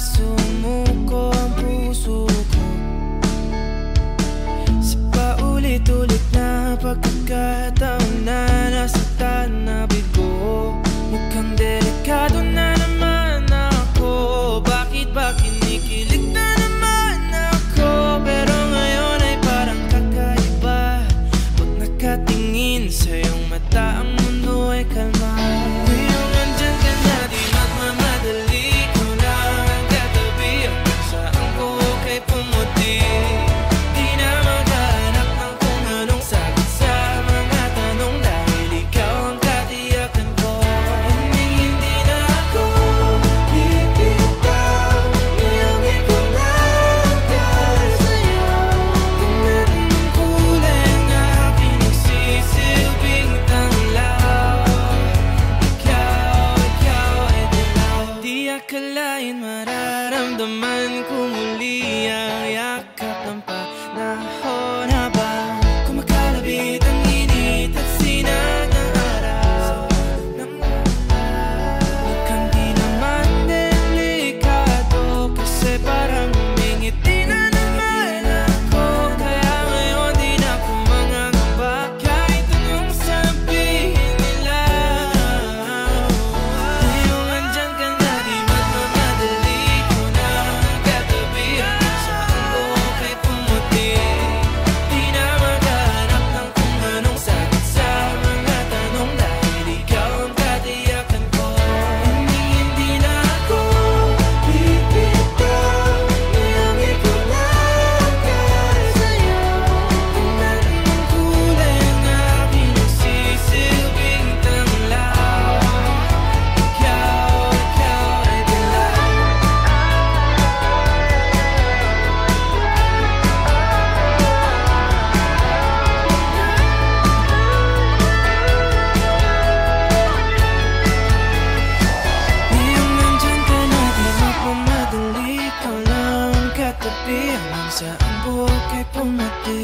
sumuko ang puso ko sa paulit-ulit na pagkakataon na nasaktan na bigo. Mukhang delikado na naman ako. Bakit ba kinikilig na naman ako? Pero ngayon ay parang kakaiba. Pag nakatingin sa iyong mata, ang mundo ay kalma. Ngayong nandyan ka na, di magmamadali. Ko lang ang katabi, hanggang saan ko kay pumuti. Di na maghanap ng kung anong sagot sa mga tanong, dahil ikaw ang katiyakan ko. Hindi na ako bibitaw, iangin ko lang dahil sa'yo. Kung meron ng kulay ang aking nagsisilbing tanglaw, ikaw ay dilaw. Di akalain mararamdaman ko muli ang yakap ng panahon habang kumakalabit ang init at sinag ng araw. Mukhang di naman delikado, kasi parang humingiti na naman ako. Kaya ngayon di na ako mangangamba, kahit anong sabihin nila. Ngayong andyan ka na, di magmamadali. Ko na ang katabi, hanggang saan ko kay pumuti. Di na maghanap ng kung anong sagot sa mga tanong, dahil ikaw ang katiyakan ko. Hindi na ako bibitaw, iangin ko lang dahil sa'yo. Kung meron ng kulay ang aking nagsisilbing tanglaw, ikaw ay dilaw. Ngayong nandyan ka na, di magmamadali. Ikaw lang ang katabi, hanggang saan buhok ay pumati.